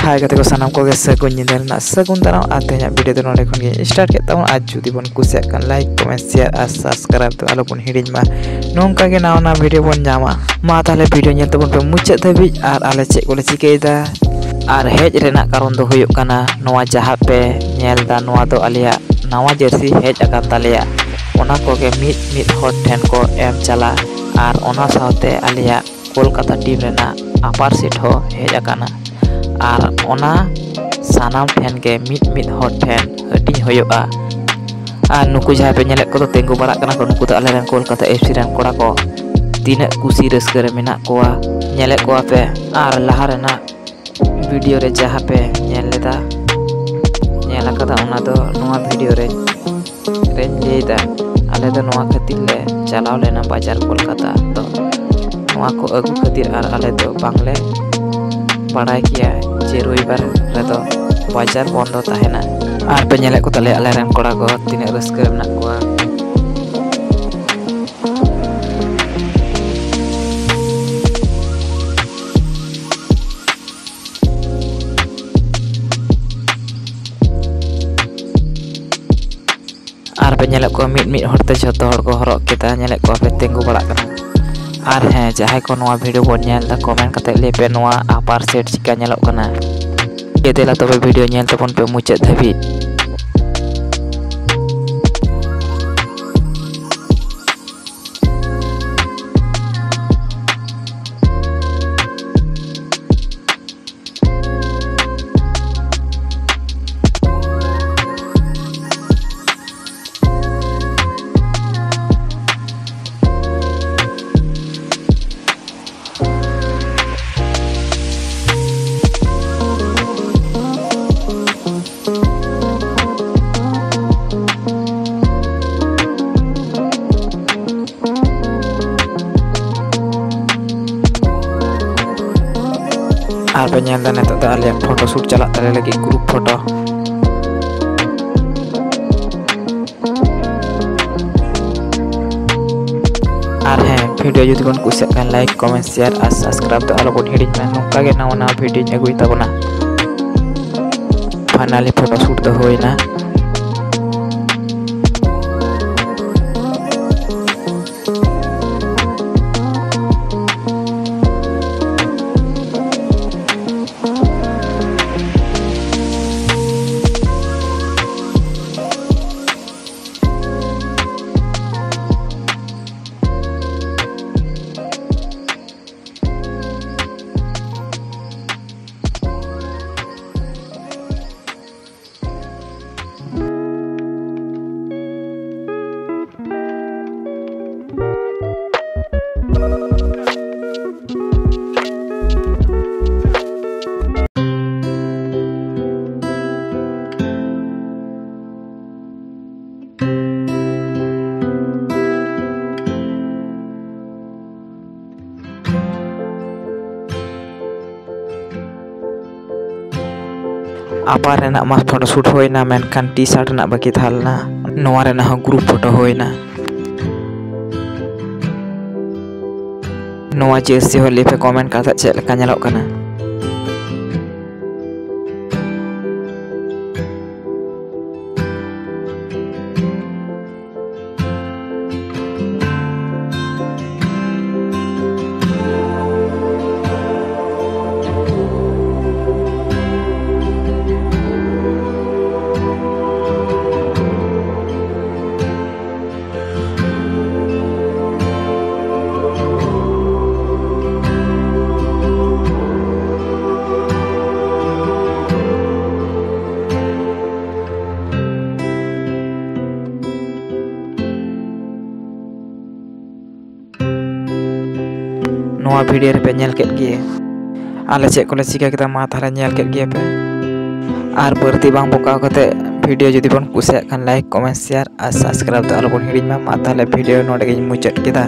हाय गते को सानाम को सगुन निंदा सगुन दाराम आते냐 वीडियो दो नोडे खन गे स्टार्ट के ताबन आज जुदी बन कुसिया kan लाइक कमेंट शेयर और सब्सक्राइब तो आलो बन हिडिन मा नोंका गे नावना वीडियो बन जामा मा ताले वीडियो नेल तबन पे मुचाद धाबि और आले चेक कोले चिकेदा और हेज रेना कारण दो हुयुक काना नोवा जहां पे नेल दा नोवा दो आलिया नवा जर्सी हेज अकान तालिया ओना को गे मिट हॉट ठेन को एम चला और ओना साथे आलिया कोलकाता टीम रेना अपार सीट हो हेज अकाना और ओना सानाम ठेन के मिट हॉट ठेन हटिंग होयोगा और नुकु जहां पे नेले को तेंगु बड़ा कना को नुकु आले रन कोलकाता एफसी रन कोड़ा को तीन कुसी रस्कर मेना कोआ नेले को पे और लहा रेना वीडियो रे जहां पे नेलेदा नेला कदा ओना दो नोआ वीडियो रे लेदा आले दो नोआ खातिर ले चलाव लेना बाजार कोलकाता तो नोआ को अगु खातिर और आले दो बांगले पढ़ाई किया जे रविवार रेदो बाजार बंदो ताहेना और पे नेले को तले आले रन कोड़ा को तीन रस्कर मेना कोआ और पे नेले को मिट हरते जतो हर को हरक केता नेले को पे तेंगु बड़ा कना और हैं जहां को नोआ वीडियो बन नेल दा कमेंट कते ले पे नोआ अपार सेट चिका नेलक कना केदेला तबे वीडियो नेल तबन पे मुचाद धाबि और पे नेल दा नेतो दा आले फोटो शूट चला ताले लगी ग्रुप फोटो और हैं वीडियो जुदी बन कुसिया kan लाइक कमेंट शेयर और सब्सक्राइब तो आलो बन हिडिन में नोका गे नावा वीडियो अगुई ताबना फाइनली फोटो शूट तो होइना अपार रेना मा फोटो शूट होइना मेनखान टी शर्ट ना बाकी थालना नोआ रेना हो ग्रुप फोटो होइना नोआ जर्सी हो लेपे कमेंट काता चेक लेका नेलक काना नोआ वीडियो रे पे नेल केट गे आले चेक कोले चिका केता मा थाले नेल केट गे पे और बरती बांग बोकाव कते वीडियो जुदी बन कुसिया kan लाइक कमेंट शेयर और सब्सक्राइब तो आलो बन हिडिन मा थाले वीडियो नोडे गे मुचाद केदा।